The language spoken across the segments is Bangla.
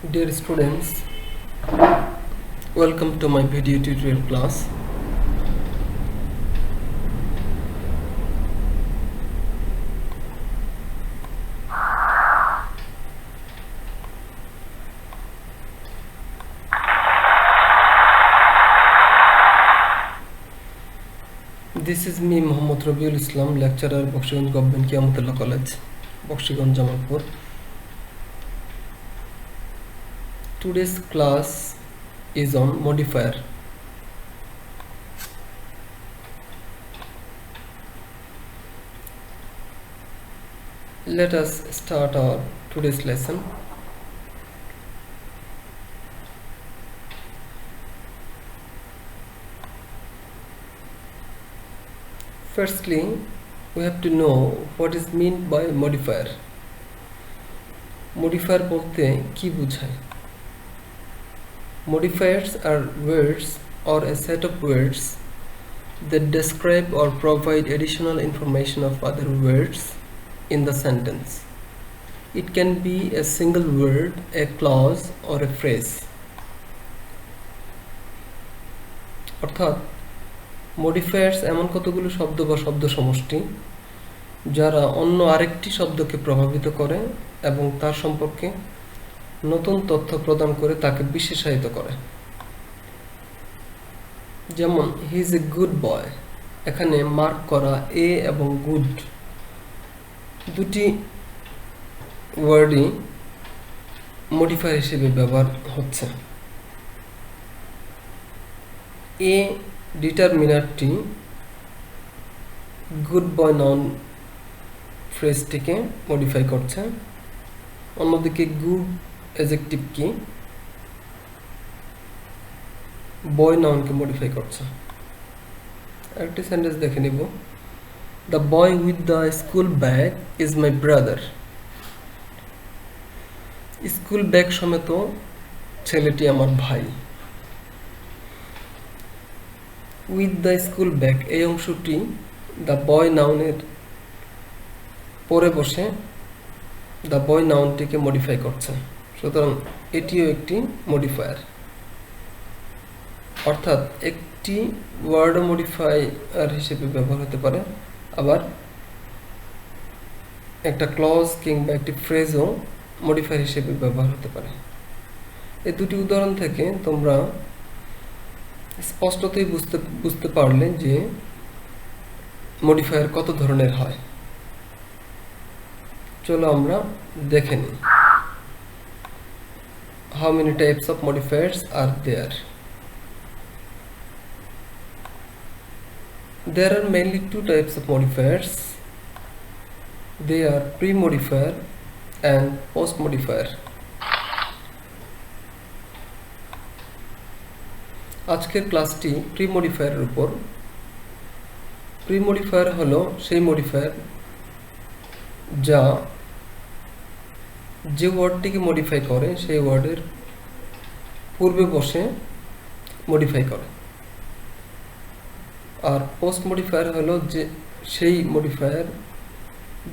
Dear students, welcome to my video tutorial class. This is me, Mohammad Rabiul Islam, lecturer, Bakshiganj Government Qiyamutullah College, Bakshiganj, Jamalpur. Today's class is on modifier. Let us start our today's lesson. Firstly, we have to know what is meant by modifier. Modifier বলতে কি বোঝায়? Modifiers are words or a set of words that describe or provide additional information of other words in the sentence. It can be a single word, a clause, or a phrase. অর্থাৎ modifiers এমন কতগুলো শব্দ বা শব্দ সমষ্টি যারা অন্য আরেকটি শব্দকে প্রভাবিত করে এবং তার সম্পর্কে নতুন তথ্য প্রদান করে তাকে বিশেষায়িত করে। যেমন he is a good boy, এখানে মার্ক করা এ এবং গুড দুটি ওয়ার্ডই মডিফায়ার হিসেবে ব্যবহার হচ্ছে। এ ডিটারমিনারটি গুড বয় নাউন ফ্রেজটিকে মডিফাই করছে, অন্যদিকে গুড অ্যাডজেক্টিভ কি বয় নাউনকে মডিফাই করছে। একটি সেন্টেন্স দেখে নিব। The boy with the school bag is my brother. School bag সমেত ছেলেটি আমার ভাই। উইথ দ্য স্কুল ব্যাগ এই অংশটি দ্য বয় নাউনের পরে বসে দ্য বয় নাউনটিকে মডিফাই করছে, সুতরাং এটিও একটি মডিফায়ার। অর্থাৎ একটি ওয়ার্ড মডিফায়ার হিসেবে ব্যবহার হতে পারে, আবার একটা ক্লজ কিংবা একটি ফ্রেজও মডিফায়ার হিসেবে ব্যবহার হতে পারে। এই দুটি উদাহরণ থেকে তোমরা স্পষ্টতই বুঝতে পারলে যে মডিফায়ার কত ধরনের হয়। চলো আমরা দেখে নিই। How many types of modifiers are there? There are mainly two types of modifiers. They are pre-modifier and post-modifier. আজকের ক্লাসটি প্রি-মডিফায়ারের উপর। প্রি-মডিফায়ার হলো সেই মডিফায়ার যা যে ওয়ার্ডটিকে মডিফাই করে সেই ওয়ার্ডের পূর্বে বসে মডিফাই করে। আর পোস্ট মডিফায়ার হলো যে সেই মডিফায়ার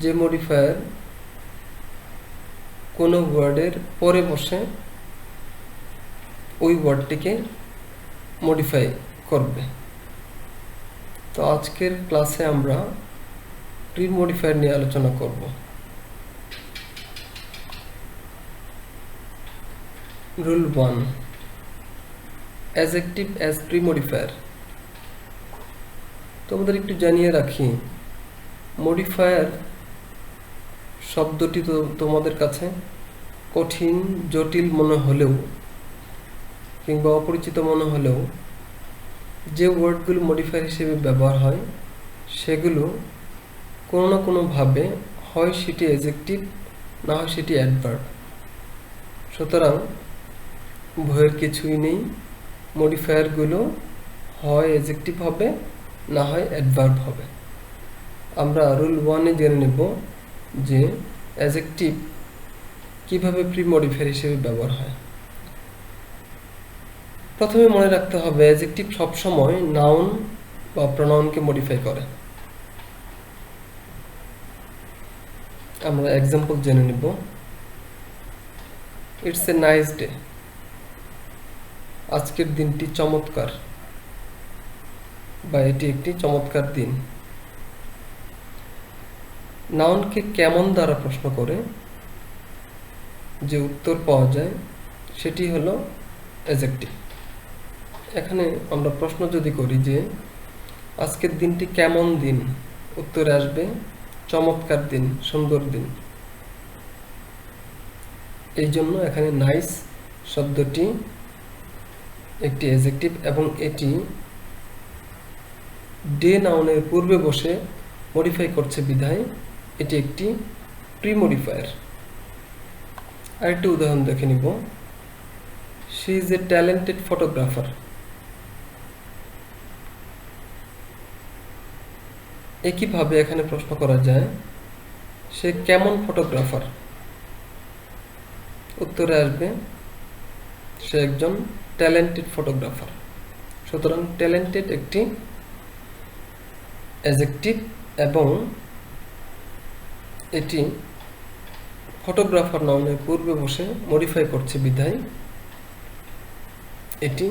যে মডিফায়ার কোনো ওয়ার্ডের পরে বসে ওই ওয়ার্ডটিকে মডিফাই করবে। তো আজকের ক্লাসে আমরা প্রি মডিফায়ার নিয়ে আলোচনা করব। Rule 1, adjective as pre modifier. তোমাদের একটু জানিয়ে রাখি, মডিফায়ার শব্দটি তো তোমাদের কাছে কঠিন জটিল মনে হলেও কিংবা অপরিচিত মনে হলেও যে ওয়ার্ডগুলো মডিফায়ার হিসেবে ব্যবহার হয় সেগুলো কোনো না কোনোভাবে হয় সেটি অ্যাডজেক্টিভ, না হয় সেটি অ্যাডভার্ব। সুতরাং ভয়ের কিছুই নেই, মডিফায়ারগুলো হয় অ্যাডজেক্টিভ হবে, না হয় অ্যাডভার্ব হবে। আমরা রুল 1-এ জেনে নেব যে অ্যাডজেক্টিভ কিভাবে প্রি মডিফায়ার হিসেবে ব্যবহার হয়। প্রথমে মনে রাখতে হবে অ্যাডজেক্টিভ সবসময় নাউন বা প্রোনাউনকে মডিফাই করে। আমরা এক্সাম্পল জেনে নেব। ইটস এ নাইস ডে, আজকের দিনটি চমৎকার বা এটি একটি চমৎকার দিন। নাউনকে কেমন দ্বারা প্রশ্ন করে যে উত্তর পাওয়া যায় সেটি হলো অ্যাডজেক্টিভ। এখানে আমরা প্রশ্ন যদি করি যে আজকের দিনটি কেমন দিন, উত্তরে আসবে চমৎকার দিন, সুন্দর দিন। এই জন্য এখানে নাইস শব্দটি একটি অ্যাডজেক্টিভ এবং এটি ডে নাউনের পূর্বে বসে মডিফাই করছে বিধায় এটি একটি প্রি মডিফায়ার। আরেকটি উদাহরণ দেখে নিব। She is a talented photographer. একইভাবে এখানে প্রশ্ন করা যায় সে কেমন ফটোগ্রাফার, উত্তরে আসবে সে একজন ট্যালেন্টেড ফটোগ্রাফার। সুতরাং ট্যালেন্টেড একটি অ্যাডজেক্টিভ এবং এটি ফটোগ্রাফার নাউনের পূর্বে বসে মডিফাই করছে বিধায় এটি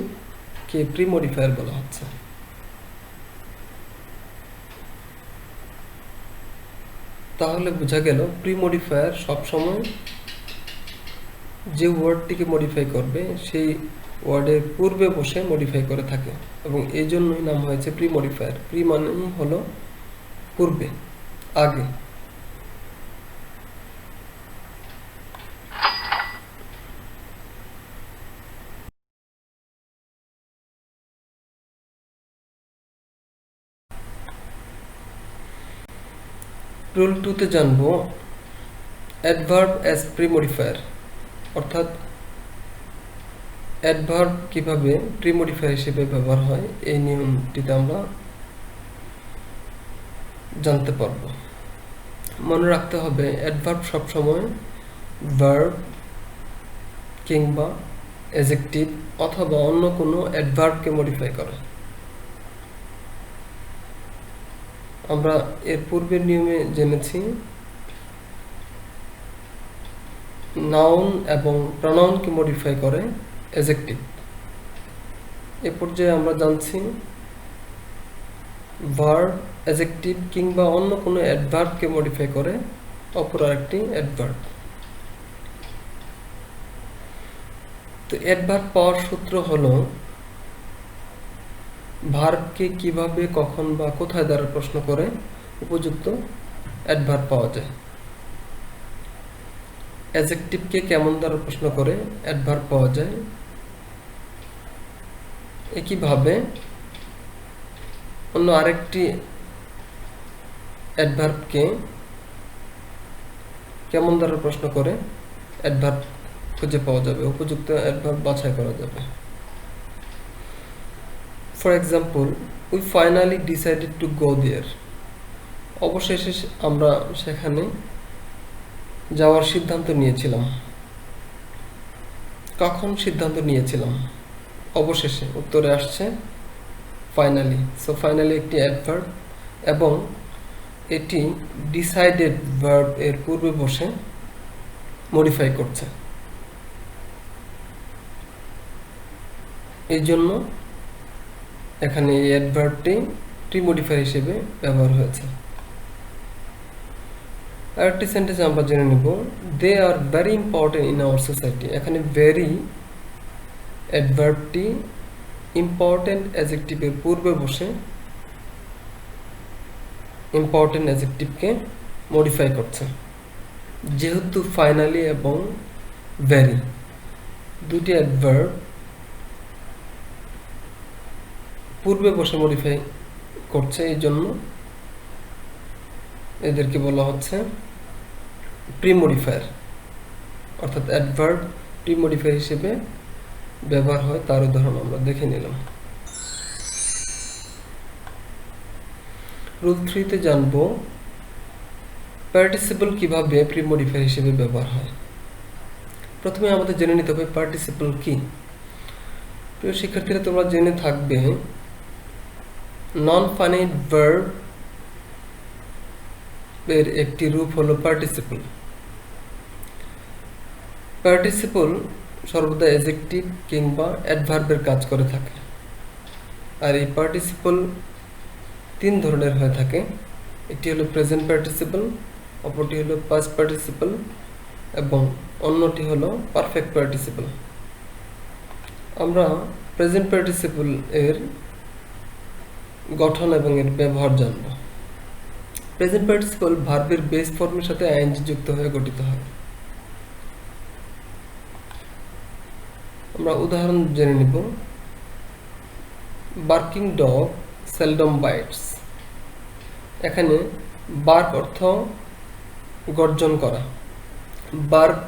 কে প্রি মডিফায়ার বলা হচ্ছে। তাহলে বোঝা গেল প্রি মডিফায়ার সবসময় যে ওয়ার্ডটিকে মডিফাই করবে সেই ওয়ার্ডের পূর্বে বসে মডিফাই করে থাকে এবং এই জন্যই নাম হয়েছে প্রি মডিফায়ার। প্রি মানেই হলো পূর্বে, আগে। রুল 2-তে জানবো অ্যাডভার্ব অ্যাজ প্রি মডিফায়ার, অর্থাৎ অ্যাডভার্ব কিভাবে প্রি মডিফায়ার হিসেবে ব্যবহার হয় এই নিয়মটিতে আমরা জানতে পারব। মনে রাখতে হবে অ্যাডভার্ব সবসময় ভার্ব কিংবা অ্যাডজেক্টিভ অথবা অন্য কোনো অ্যাডভার্বকে মডিফাই করে। আমরা এর পূর্বের নিয়মে জেনেছি নাউন এবং প্রনাউনকে মডিফাই করে অ্যাডজেক্টিভ। এ পর্যায়ে আমরা জানছি ভার্ব, অ্যাডজেক্টিভ কিংবা অন্য কোনো অ্যাডভার্বকে মডিফাই করে অপর আরেকটি অ্যাডভার্ব। তো অ্যাডভার্ব পাওয়ার সূত্র হলো ভার্বকে কিভাবে, কখন বা কোথায় দ্বারা প্রশ্ন করে উপযুক্ত অ্যাডভার্ব পাওয়া যায়। অ্যাডজেক্টিভকে কেমন দ্বারা প্রশ্ন করে অ্যাডভার্ব পাওয়া যায়। একইভাবে অন্য আরেকটি অ্যাডভার্বকে কেমন দ্বারা প্রশ্ন করে অ্যাডভার্ব খুঁজে পাওয়া যাবে, উপযুক্ত অ্যাডভার্ব বাছাই করা যাবে। For example, we finally decided to go there. অবশেষে আমরা সেখানে যাওয়ার সিদ্ধান্ত নিয়েছিলাম। কখন সিদ্ধান্ত নিয়েছিলাম? অবশেষে, উত্তরে আসছে ফাইনালি। সো ফাইনালি একটি অ্যাডভার্ব এবং এটি ডিসাইডেড ভার্ব এর পূর্বে বসে মডিফাই করছে। এই জন্য এখানে এই অ্যাডভার্বটি প্রি মডিফায়ার হিসেবে ব্যবহার হয়েছে। আরেকটি সেন্টেন্স আমরা জেনে নিব, they are very important in our society. এখানে ভেরি অ্যাডভার্বটি ইম্পর্টেন্ট অ্যাডজেক্টিভের পূর্বে বসে ইম্পর্টেন্ট অ্যাডজেক্টিভকে মডিফাই করছে। যেহেতু ফাইনালি এবং ভেরি দুটি অ্যাডভার্ব পূর্বে বসে মডিফাই করছে, এই জন্য এদেরকে বলা হচ্ছে প্রি মডিফায়ার। অর্থাৎ অ্যাডভার্ব প্রি মডিফায়ার হিসেবে ব্যবহার হয়, তার উদাহরণ আমরা দেখে নিলাম। রুল 3-তে জানবো পার্টিসিপল কিভাবে প্রি মডিফায়ার হিসেবে ব্যবহার হয়। প্রথমে আমাদের জেনে নিতে হবে পার্টিসিপল কি। প্রিয় শিক্ষার্থীরা, তোমরা জেনে থাকবে নন ফাইনাইট ভার্ব এর একটি রূপ হলো পার্টিসিপল। পার্টিসিপল সর্বদা অ্যাডজেক্টিভ কিংবা অ্যাডভার্বের কাজ করে থাকে। আর এই পার্টিসিপল 3 ধরনের হয়ে থাকে। একটি হলো প্রেজেন্ট পার্টিসিপল, অপরটি হলো পাস্ট পার্টিসিপল এবং অন্যটি হলো পারফেক্ট পার্টিসিপল। আমরা প্রেজেন্ট পার্টিসিপল এর গঠন এবং এর ব্যবহার জানব। প্রেজেন্ট পার্টিসিপল ভার্বের বেস ফর্মের সাথে আইএনজি যুক্ত হয়ে গঠিত হয়। আমরা উদাহরণ জেনে নিব। Barking dog seldom bites. এখানে বার্ক অর্থ গর্জন করা। বার্ক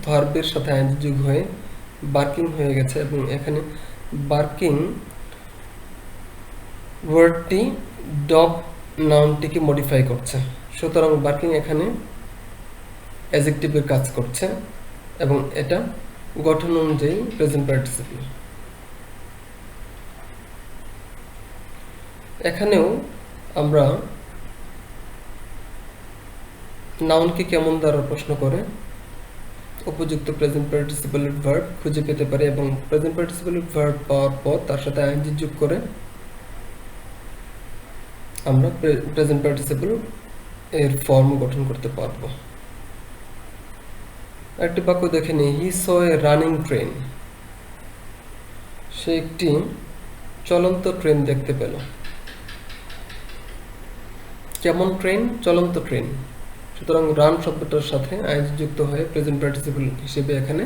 ভার্বের সাথে আইএনজি যোগ হয়ে বার্কিং হয়ে গেছে এবং এখানে বার্কিং ওয়ার্ডটি ডগ নাউনটিকে মডিফাই করছে। সুতরাং বার্কিং এখানে অ্যাডজেক্টিভের কাজ করছে এবং এটা গঠন অনুযায়ী প্রেজেন্ট পার্টিসিপল। এখানেও আমরা নাউনকে কেমন দ্বারা প্রশ্ন করে উপযুক্ত প্রেজেন্ট পার্টিসিপলের ভার্ব খুঁজে পেতে পারি এবং প্রেজেন্ট পার্টিসিপলের ভার্ব পাওয়ার পর তার সাথে আইএনজি যোগ করে আমরা প্রেজেন্ট পার্টিসিপল এর ফর্ম গঠন করতে পারব। একটি বাক্য দেখে নিই। হি স এ রানিং ট্রেন। সে একটি চলন্ত ট্রেন দেখতে পেল। কেমন ট্রেন? চলন্ত ট্রেন। সুতরাং রান শব্দটার সাথে আইএনজি যুক্ত হয়ে প্রেজেন্ট পার্টিসিপল হিসেবে এখানে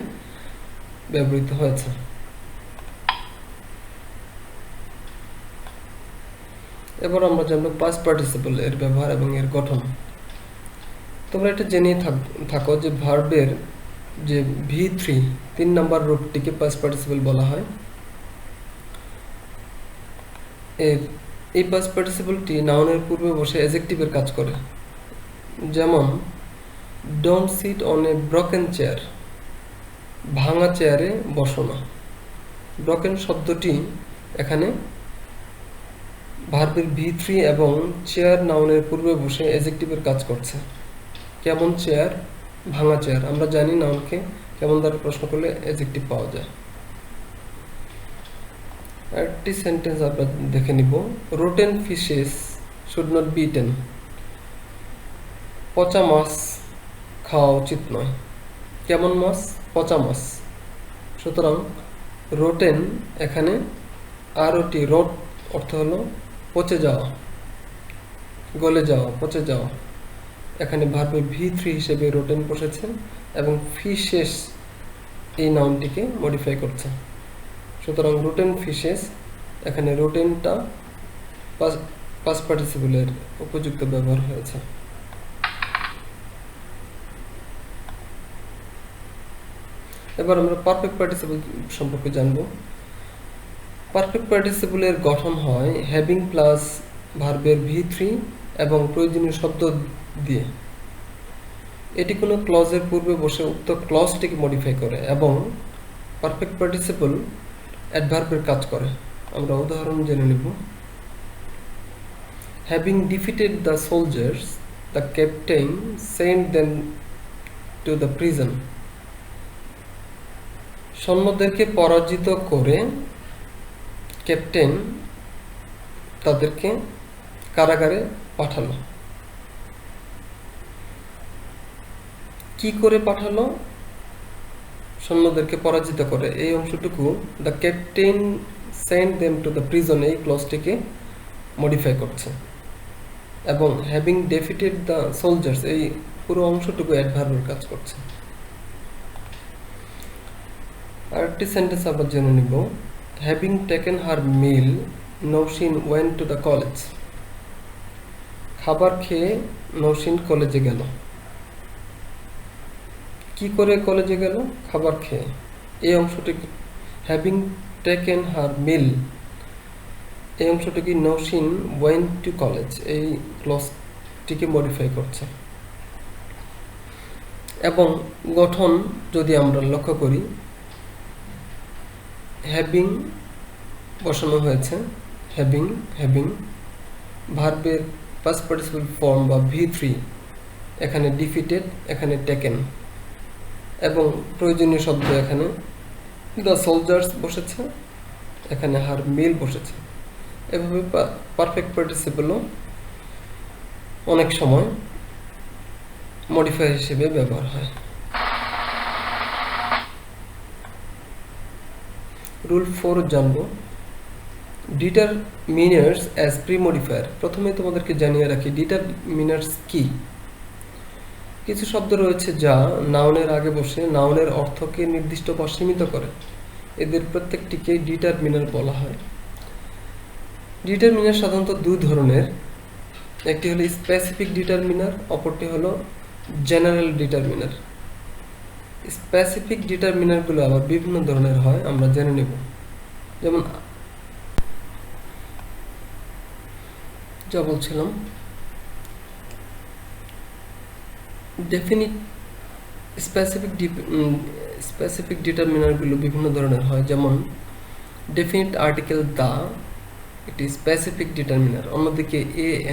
ব্যবহৃত হয়েছে। এবার আমরা জানব পাস্ট পার্টিসিপল এর ব্যবহার এবং এর গঠন। তোমরা এটা জেনে থাকো যে ভার্বের যে V3 3 নাম্বার রূপটিকে পাস্ট পার্টিসিপল বলা হয়। এই পাস্ট পার্টিসিপলটি নাউনের পূর্বে বসে অ্যাডজেক্টিভের কাজ করে। যেমন don't sit on a broken chair. ভাঙা চেয়ারে বসো না। ব্রোকেন শব্দটি এখানে ভার্বের V3 এবং চেয়ার নাউনের পূর্বে বসে অ্যাডজেক্টিভের কাজ করছে। কেমন চেয়ার? ভাঙা চেয়ার। আমরা জানি নাউনকে কেমন দ্বারা প্রশ্ন করলে অ্যাডজেক্টিভ পাওয়া যায়। একটি সেন্টেন্স আমরা দেখে নিব। Rotten fishes should not be eaten. পচা মাছ খাওয়া উচিত নয়। কেমন মাছ? পচা মাছ। সুতরাং রোটেন এখানে আরটি রোট অর্থ হলো পচে যাওয়া, গলে যাওয়া, পচে যাওয়া। এখানে ভার্বের V3 হিসেবে রোটেন বসেছে এবং ফিশেস এই নাউনটিকে মডিফাই করছে। সুতরাং রোটেন ফিশেস, এখানে রোটেনটা পাস্ট পার্টিসিপলের উপযুক্ত ব্যবহার হয়েছে। এবার আমরা পারফেক্ট পার্টিসিপল সম্পর্কে জানব। পারফেক্ট পার্টিসিপলের গঠন হয় হ্যাভিং প্লাস ভার্বের V3 এবং প্রয়োজনীয় শব্দ দিয়ে। এটি কোনো ক্লজের পূর্বে বসে উক্ত ক্লজটিকে মডিফাই করে এবং পারফেক্ট পার্টিসিপল অ্যাডভার্বের কাজ করে। আমরা উদাহরণ জেনে নেব। Having defeated the soldiers, the captain sent them to the prison. সৈন্যদেরকে পরাজিত করে ক্যাপ্টেন তাদেরকে কারাগারে পাঠালো। কি করে পাঠালো? সৈন্যদেরকে পরাজিত করে। এই অংশটুকু the captain sent them to the prison এই ক্লজটিকে মডিফাই করছে এবং হ্যাভিং ডিফিটেড দ্য সোলজার্স এই পুরো অংশটুকু অ্যাডভার্বের কাজ করছে। আরেকটি সেন্টেন্স আমরা জেনে নিব। Having taken her meal Nousin went to the college. খাবার খেয়ে নৌসিন কলেজে গেল। কি করে কলেজে গেল? খাবার খেয়ে। এই অংশটি হ্যাভিং টেকেন হার মিল এই অংশটিকে নৌসিন ওয়েন্ট টু কলেজ এই ক্লজটিকে মডিফাই করছে। এবং গঠন যদি আমরা লক্ষ্য করি, হ্যাভিং বসানো হয়েছে। হ্যাভিং ভার্বের পাস্ট পার্টিসিপল ফর্ম বা V3 এখানে ডিফিটেড, এখানে টেকেন। এবং প্রয়োজনীয় শব্দ এখানে দ্য সোলজার্স বসেছে, এখানে হার মিল বসেছে। এভাবে পারফেক্ট পার্টিসিপলও অনেক সময় মডিফায়ার হিসেবে ব্যবহার হয়। রুল 4 জানবো, ডিটারমিনার্স অ্যাজ প্রি মডিফায়ার। প্রথমে তোমাদেরকে জানিয়ে রাখি ডিটারমিনার্স কি। কিছু শব্দ রয়েছে যা নাউনের আগে বসে নাউনের অর্থকে নির্দিষ্ট বা সীমিত করে, এদের প্রত্যেকটিকে ডিটারমিনার বলা হয়। ডিটারমিনার সাধারণত দুই ধরনের, একটি হলো স্পেসিফিক ডিটারমিনার, অপরটি হলো জেনারেল ডিটারমিনার। স্পেসিফিক ডিটারমিনারগুলো আবার বিভিন্ন ধরনের হয়, আমরা জেনে নেব। যেমন যা বলছিলাম, ডেফিনিট স্পেসিফিক ডিটারমিনারগুলো বিভিন্ন ধরনের হয়। যেমন ডেফিনিট আর্টিকেল দা একটি স্পেসিফিক ডিটারমিনার, অন্যদিকে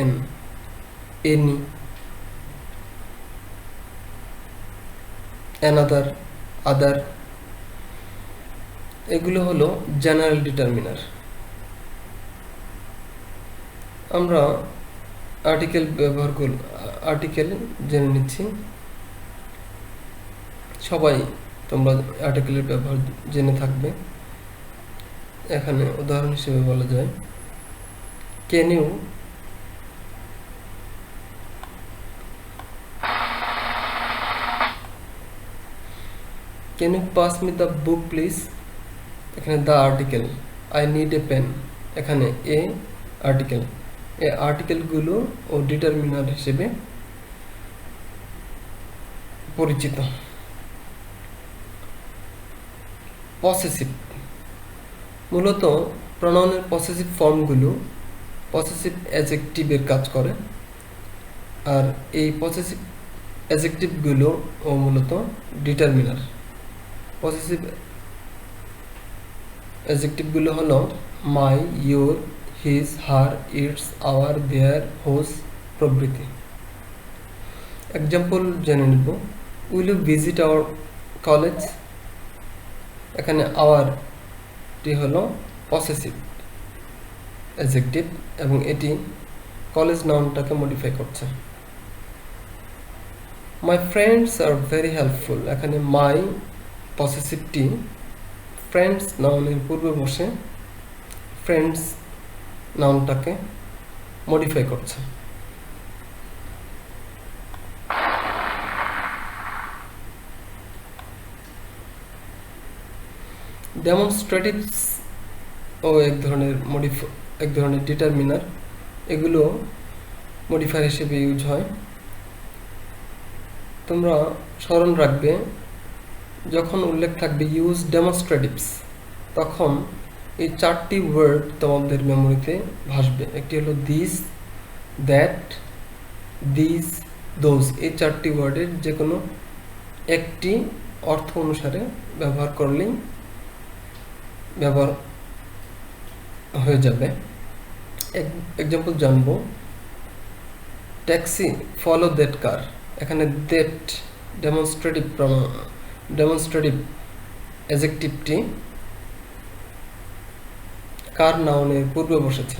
এন, এনি, অ্যানাদার, আদার এগুলো হলো জেনারেল ডিটারমিনার। আমরা আর্টিকেল জেনে নিচ্ছি। সবাই তোমরা আর্টিকেলের ব্যবহার জেনে থাকবে। এখানে উদাহরণ হিসেবে বলা যায়, can you pass me the book please, এখানে the article, I need a pen, এখানে এ আর্টিকেল। এই আর্টিকেলগুলো ও ডিটারমিনার হিসেবে পরিচিত। পসেসিভ, মূলত প্রনাউনের পসেসিভ ফর্মগুলো পসেসিভ অ্যাডজেক্টিভের কাজ করে, আর এই পসেসিভ অ্যাডজেক্টিভগুলো ও মূলত ডিটারমিনার। পসেসিভ অ্যাডজেক্টিভগুলো হলো my, your, his, her, its, our, their, whose প্রভৃতি। এক্সাম্পল জেনে নিব, will you visit our college, এখানে আওয়ারটি হলো পসেসিভ অ্যাডজেক্টিভ এবং এটি কলেজ নাউনটাকে মডিফাই করছে। My friends are very helpful, এখানে মাই পসেসিভটি ফ্রেন্ডস নাউনের পূর্বে বসে ফ্রেন্ডস নাউনটাকে মডিফাই করছে। ডেমনস্ট্রেটিভস ও এক ধরনের ডিটারমিনার, এগুলো মডিফায়ার হিসেবে ইউজ হয়। তোমরা স্মরণ রাখবে, যখন উল্লেখ থাকবে ইউজ ডেমনস্ট্রেটিভস, তখন এই চারটি ওয়ার্ড তোমাদের মেমোরিতে ভাসবে। একটি হলো দিস, দ্যাট, দিস, দোজ। এই চারটি ওয়ার্ডের যে কোনো একটি অর্থ অনুসারে ব্যবহার করলেই ব্যবহার হয়ে যাবে। এক্সাম্পল জানবো, ট্যাক্সি ফলো দ্যাট কার, এখানে দ্যাট ডেমনস্ট্রেটিভ অ্যাডজেক্টিভটি কার নাউনের পূর্বে বসেছে।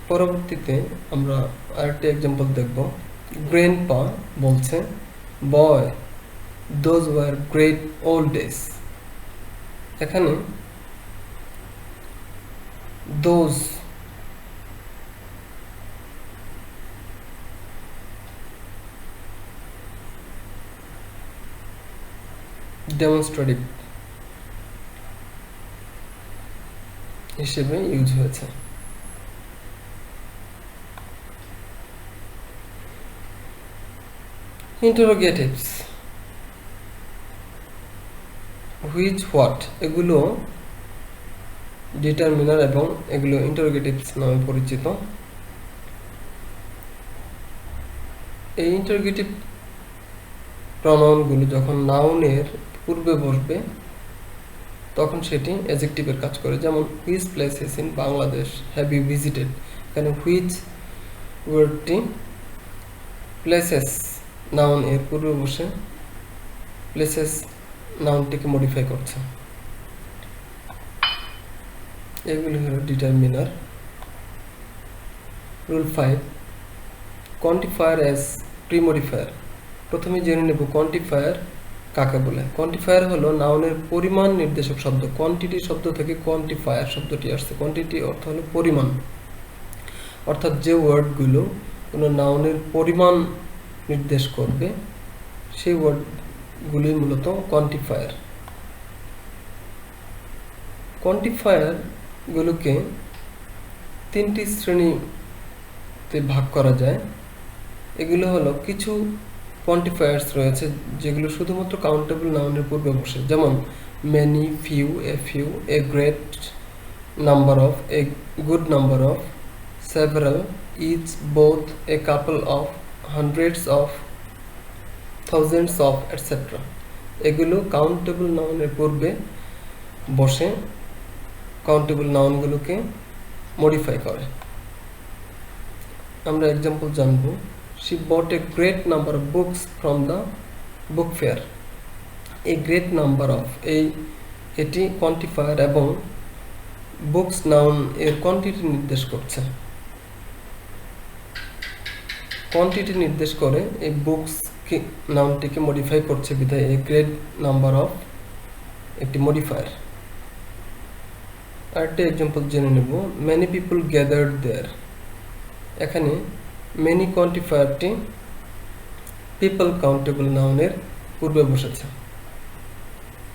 পরবর্তীতে আমরা আরেকটি এক্সাম্পল দেখব, গ্র্যান্ডপা বলছে, boy, those were great old days, এখানে দোজ ডেমনস্ট্রেটিভ হিসেবে ইউজ হয়েছে। ইন্টারোগেটিভস, হুইচ, হোয়াট এগুলো ডিটারমিনার এবং এগুলো ইন্টারোগেটিভস নামে পরিচিত। এই ইন্টারোগেটিভ প্রনাউনগুলো যখন নাউনের পূর্বে বসবে তখন সেটি অ্যাডজেক্টিভের কাজ করে। যেমন which places in Bangladesh have you visited, এখানে হুইচ ওয়ার্ডটি প্লেসেস নাউন এর পূর্বে বসে প্লেসেস নাউনটিকে মডিফাই করছে। এগুলি হলো determiner. Rule 5, quantifier as premodifier. প্রথমে জেনে নেব কোয়ান্টিফায়ার কাকে বলে। কোয়ান্টিফায়ার হলো নাউনের পরিমাণ নির্দেশক শব্দ। কোয়ান্টিটি শব্দ থেকে কোয়ান্টিফায়ার শব্দটি আসছে। কোয়ান্টিটি অর্থ হলো পরিমাণ, অর্থাৎ যে ওয়ার্ডগুলো কোনো নাউনের পরিমাণ নির্দেশ করবে সেই ওয়ার্ডগুলি মূলত কোয়ান্টিফায়ার। কোয়ান্টিফায়ারগুলোকে তিনটি শ্রেণীতে ভাগ করা যায়। এগুলো হলো কিছু কোয়ান্টিফায়ার্স রয়েছে যেগুলো শুধুমাত্র কাউন্টেবল নাউনের পূর্বে বসে, যেমন many, few, a few, a great number of, a good number of, several, each, both, a couple of, hundreds of, thousands of, etcetera. এগুলো কাউন্টেবল নাউনের পূর্বে বসে কাউন্টেবল নাউনগুলোকে মডিফাই করে। আমরা এক্সাম্পল জানব। She bought a great number of books from the book fair. A great number of এটি কোয়ান্টিফায়ার এবং বুকস নাউন এর কোয়ান্টিটি নির্দেশ করছে। কোয়ান্টিটি নির্দেশ করে এই বুকস নাউনটিকে মডিফাই করছে বিধায় এ গ্রেট নাম্বার অফ একটি মডিফায়ার। আরেকটা এক্সাম্পল জেনে নেব। মেনি পিপল গ্যাদার্ড দেয়ার। এখানে মেনি কোয়ান্টিফায়ারটি পিপল কাউন্টেবল নাউনের পূর্বে বসেছে।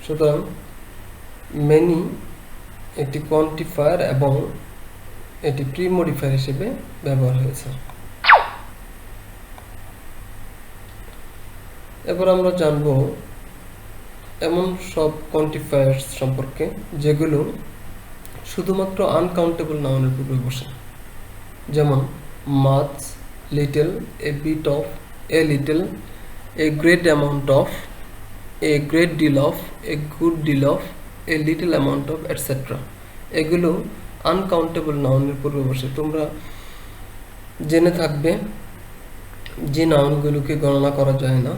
সুতরাং মেনি একটি কোয়ান্টিফায়ার এবং এটি প্রিমডিফায়ার হিসেবে ব্যবহার হয়েছে। এবার আমরা জানব এমন সব কোয়ান্টিফায়ার্স সম্পর্কে যেগুলো শুধুমাত্র আনকাউন্টেবল নাউনের পূর্বে বসে, যেমন much, little, a bit of, a little, a great amount of, a great deal of, a good deal of, a little amount of, etcetera. এগুলো আনকাউন্টেবল নাউনের পূর্বে বসে। তোমরা জেনে থাকবে যে নাউনগুলোকে গণনা করা যায় না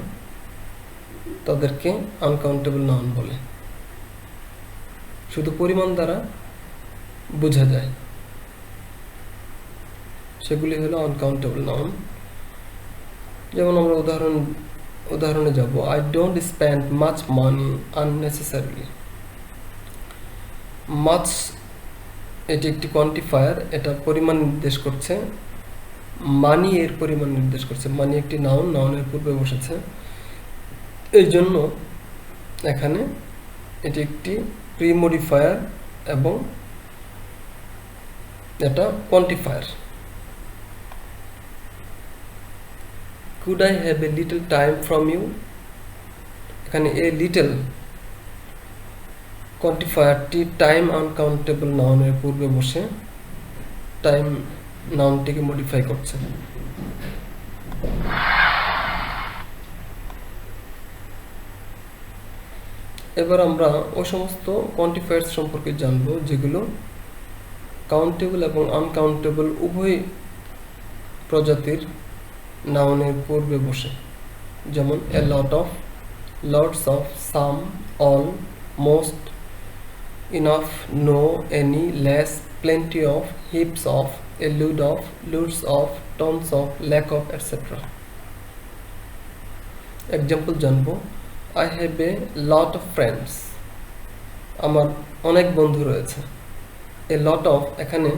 তাদেরকে আনকাউন্টেবল নাউন বলে। শুধু পরিমাণ দ্বারা বোঝা যায়, সেগুলি হলো আনকাউন্টেবল নাউন। যেমন আমরা উদাহরণে যাব। I don't spend much money unnecessarily. Much এটি একটি কোয়ান্টিফায়ার, এটা পরিমাণ নির্দেশ করছে। মানি এর পরিমাণ নির্দেশ করছে। মানি একটি নাউন, নাউনের পূর্বে বসেছে, এই জন্য এখানে এটি একটি প্রিমডিফায়ার এবং এটা quantifier. Could I have a little time from you? এখানে এ লিটল কোয়ান্টিফায়ারটি টাইম আনকাউন্টেবল নাউনের পূর্বে বসে টাইম নাউনটিকে মডিফাই করছে। এবার আমরা ওই সমস্ত কোয়ান্টিফায়ার্স সম্পর্কে জানব যেগুলো কাউন্টেবল এবং আনকাউন্টেবল উভয় প্রজাতির নাউনের পূর্বে বসে, যেমন a lot of, lots of, some, all, most, enough, no, any, less, plenty of, heaps of, a load of, loads of, tons of, lack of, etcetera. Example জানব। I have a lot of friends. আমার অনেক বন্ধু রয়েছে। এ লট অফ এখানে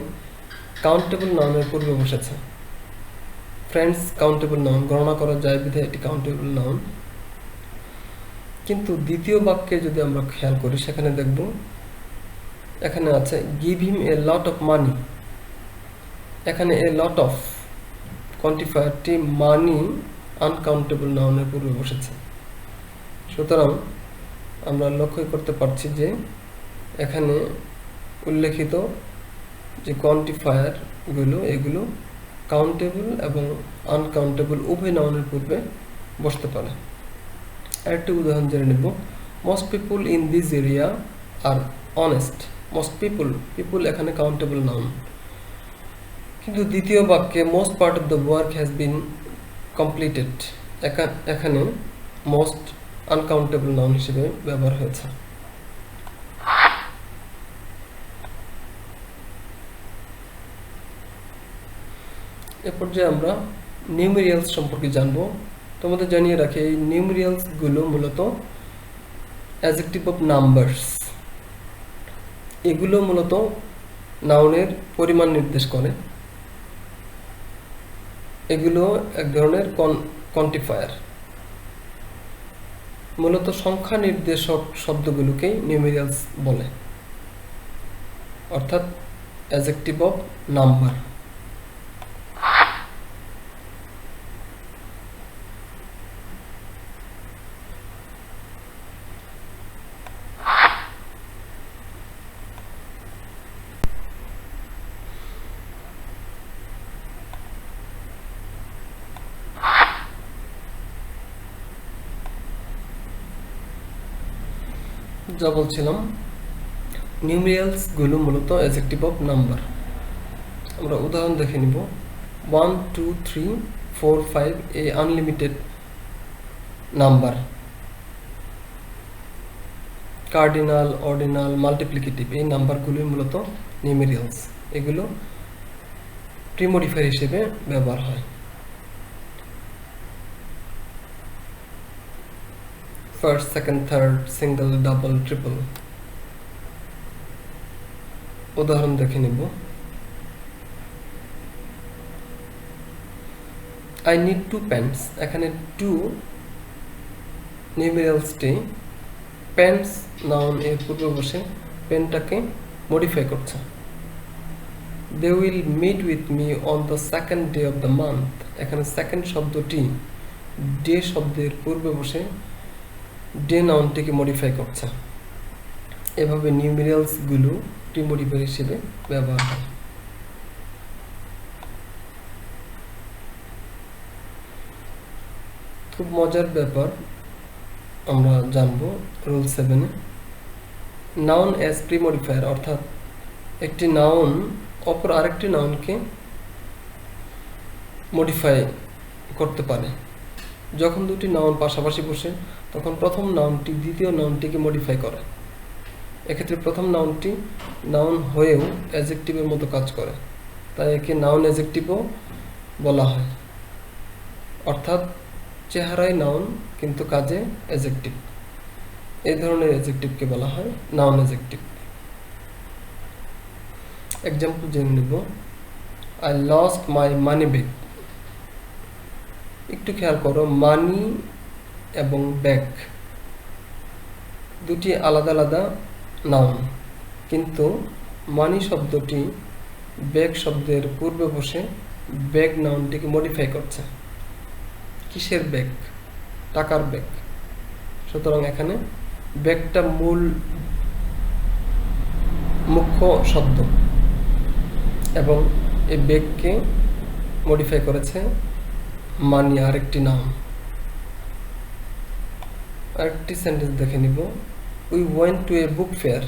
কাউন্টেবল নাউনের পূর্বে বসেছে। ফ্রেন্ডস কাউন্টেবল নাউন, গণনা করা যায় বিধায় এটি কাউন্টেবল নাউন। কিন্তু দ্বিতীয় বাক্যে যদি আমরা খেয়াল করি সেখানে দেখব এখানে আছে give him A lot of money. এখানে এ লট অফ কোয়ান্টিফায়ারটি মানি আনকাউন্টেবল নাউনের পূর্বে বসেছে। সুতরাং আমরা লক্ষ্য করতে পারছি যে এখানে উল্লেখিত যে কোয়ান্টিফায়ারগুলো এগুলো কাউন্টেবল এবং আনকাউন্টেবল উভয় নাউনের পূর্বে বসতে পারে। আরেকটি উদাহরণ জেনে নেব। Most people in this area are honest. Most people এখানে কাউন্টেবল নাউন, কিন্তু দ্বিতীয় বাক্যে most part of the work has been completed. এখানে মোস্ট আনকাউন্টেবল নাউন হিসেবে ব্যবহার হয়েছে। এ পর্যায়ে আমরা নিউমেরিয়ালস সম্পর্কে জানব। তোমাদের জানিয়ে রাখি, এই নিউমেরিয়ালস গুলো মূলত অ্যাডজেক্টিভ অফ নাম্বারস। এগুলো মূলত নাউনের পরিমাণ নির্দেশ করে। এগুলো এক ধরনের কোয়ান্টিফায়ার। মূলত সংখ্যা নির্দেশক শব্দগুলোকেই নিউমেরিয়ালস বলে, অর্থাৎ অ্যাডজেক্টিভ অফ নাম্বার। যা বলছিলাম, নিউমেরিয়ালস গুলো মূলত অ্যাডজেক্টিভ অফ নাম্বার। আমরা উদাহরণ দেখে নিব। 1 2 3 4 5 a unlimited number. Cardinal, ordinal, multiplicative এই নাম্বারগুলোই মূলত নিউমেরিয়ালস। এগুলো প্রিমডিফায়ার হিসেবে ব্যবহার হয়। First, second, third, single, double, triple. উদাহরণ দেখে নিব। I need 2 pens। এখানে 2 নিউমেরিয়ালসটি পেন্স নাউন এর পূর্বে বসে পেনটাকে মডিফাই করছে। They will meet with me on the second day of the month। এখানে সেকেন্ড শব্দটি ডে শব্দের পূর্বে বসে ডে নাউনটিকে মডিফাই করছে। এভাবে নিউমেরিয়ালস গুলো প্রিমডিফায়ার হিসেবে ব্যবহার হয়। খুব মজার ব্যাপার আমরা জানবো রুল 7-এ। নাউন অ্যাজ প্রিমডিফায়ার, অর্থাৎ একটি নাউন অপর আরেকটি নাউনকে মডিফাই করতে পারে। যখন দুটি নাউন পাশাপাশি বসে তখন প্রথম নাউনটি দ্বিতীয় নাউনটিকে মডিফাই করে। এক্ষেত্রে প্রথম নাউনটি নাউন হয়েও অ্যাডজেক্টিভের মতো কাজ করে, তাই একে নাউন অ্যাডজেক্টিভও বলা হয়। অর্থাৎ চেহারায় নাউন কিন্তু কাজে অ্যাডজেক্টিভ। এই ধরনের অ্যাডজেক্টিভকে বলা হয় নাউন অ্যাডজেক্টিভ। এক্সাম্পল জেনে নেব। I lost my money bag. একটু খেয়াল করো, মানি এবং ব্যাগ দুটি আলাদা আলাদা নাউন, কিন্তু মানি শব্দটি ব্যাগ শব্দের পূর্বে বসে ব্যাগ নাউনটিকে মডিফাই করছে। কিসের ব্যাগ? টাকার ব্যাগ। সুতরাং এখানে ব্যাগটা মুখ্য শব্দ এবং এই ব্যাগকে মডিফাই করেছে মানি, আরেকটি নাউন। আরেকটি সেন্টেন্স দেখে নিব। We went to A book fair.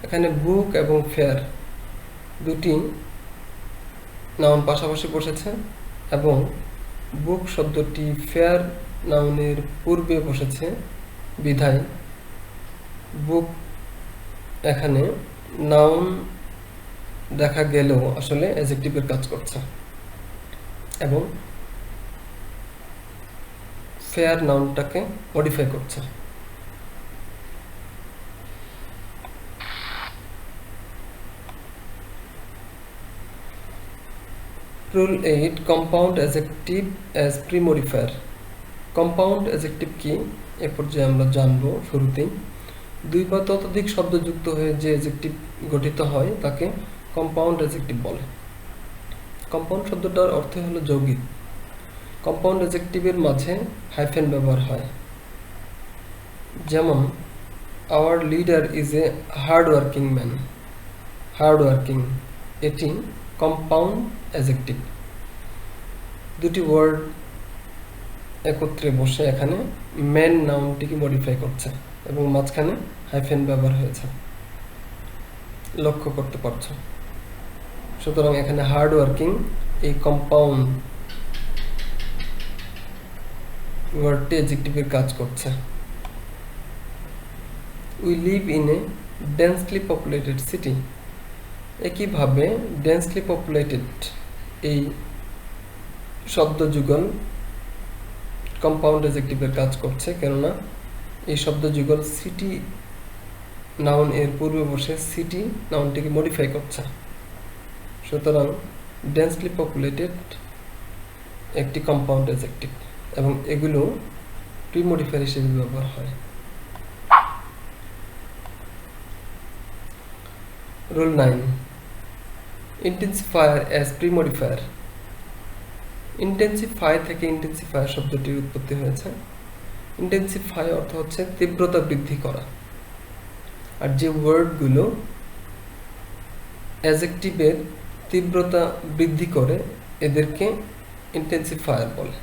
এখানে বুক এবং ফেয়ার দুটি নাউন পাশাপাশি বসেছে এবং বুক শব্দটি ফেয়ার নাউনের পূর্বে বসেছে বিধায় বুক এখানে নাউন দেখা গেলেও আসলে অ্যাডজেক্টিভের কাজ করছে এবং ফেয়ার নাউনটাকে মডিফাই করছে। Rule 8, compound adjective as premodifier. Compound adjective কি এ পর্যায়ে আমরা জানব। শুরুতেই দুই বা ততোধিক শব্দ যুক্ত হয়ে যে অ্যাডজেক্টিভ গঠিত হয় তাকে কম্পাউন্ড অ্যাডজেক্টিভ বলে। কম্পাউন্ড শব্দটার অর্থ হলো যৌগিক। কম্পাউন্ড অ্যাডজেক্টিভের মাঝে হাইফেন ব্যবহার হয়। যেমন hour leader is a hard working man. Hard working এটি কম্পাউন্ড অ্যাডজেক্টিভ। দুটি ওয়ার্ড একত্রে বসে এখানে ম্যান নাউনটিকে মডিফাই করছে এবং মাঝখানে হাইফেন ব্যবহার হয়েছে, লক্ষ্য করতে পারছো। সুতরাং এখানে হার্ড ওয়ার্কিং এই কম্পাউন্ড ওয়ার্ডটি অ্যাডজেক্টিভের কাজ করছে। We live in a densely populated city. একইভাবে ডেন্সলি পপুলেটেড এই শব্দযুগল কম্পাউন্ড অ্যাডজেক্টিভের কাজ করছে, কেননা এই শব্দযুগল সিটি নাউন এর পূর্বে বসে সিটি নাউনটিকে মডিফাই করছে। সুতরাং ডেন্সলি পপুলেটেড একটি কম্পাউন্ড অ্যাডজেক্টিভ এবং এগুলো প্রিমডিফায়ার হিসেবে ব্যবহার হয়। Rule 9, intensifier as premodifier. Intensify থেকে ইন্টেন্সিফায়ার শব্দটির উৎপত্তি হয়েছে। ইন্টেন্সিফাই অর্থ হচ্ছে তীব্রতা বৃদ্ধি করা, আর যে ওয়ার্ডগুলো অ্যাডজেক্টিভের তীব্রতা বৃদ্ধি করে এদেরকে ইন্টেন্সিফায়ার বলে।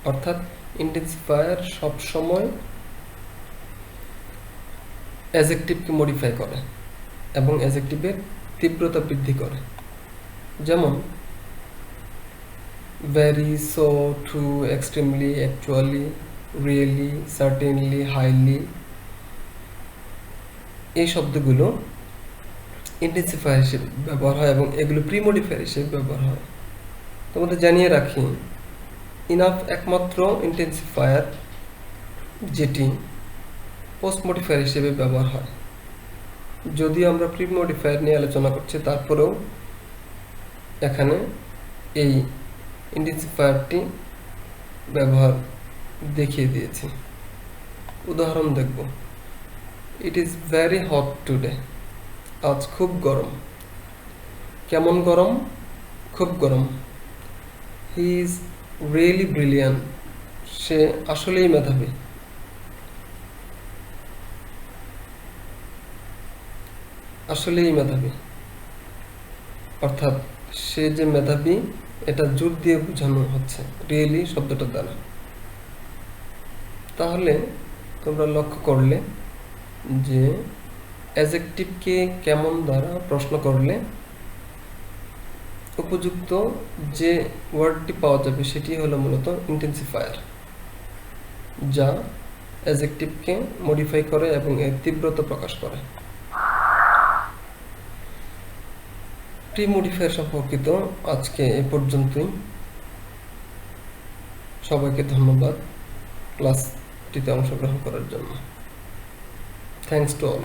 অর্থাৎ ইন্টেন্সিফায়ার সবসময় অ্যাডজেক্টিভকে মডিফাই করে এবং অ্যাডজেক্টিভের তীব্রতা বৃদ্ধি করে। যেমন very, so, true, extremely, actually, really, certainly, highly, এই শব্দগুলো ইন্টেন্সিফায়ার হিসেবে ব্যবহার হয় এবং এগুলো প্রিমডিফায়ার হিসেবে ব্যবহার হয়। তোমাদের জানিয়ে রাখি, ইনাফ একমাত্র ইন্টেন্সিফায়ার যেটি পোস্ট মডিফায়ার হিসেবে ব্যবহার হয়। যদিও আমরা প্রিমডিফায়ার নিয়ে আলোচনা করছি, তারপরেও এখানে এই ইন্টেন্সিফায়ারটি ব্যবহার দেখিয়ে দিয়েছি। উদাহরণ দেখব। It is very hot today. আজ খুব গরম। কেমন গরম? খুব গরম। He is really brilliant. সে আসলেই মেধাবী। আসলেই মেধাবী অর্থাৎ সে যে মেধাবী এটা জোর দিয়ে বোঝানো হচ্ছে রিয়েলি শব্দটার দ্বারা। তাহলে তোমরা লক্ষ্য করলে যে অ্যাডজেক্টিভকে কেমন দ্বারা প্রশ্ন করলে উপযুক্ত যে ওয়ার্ডটি পাওয়া যাবে সেটি হলো মূলত ইন্টেন্সিফায়ার, যা অ্যাডজেক্টিভকে মডিফাই করে এবং এর তীব্রতা প্রকাশ করে। প্রিমডিফায়ার সম্পর্কিত আজকে এ পর্যন্তই। সবাইকে ধন্যবাদ ক্লাসটিতে অংশগ্রহণ করার জন্য। Thanks to all.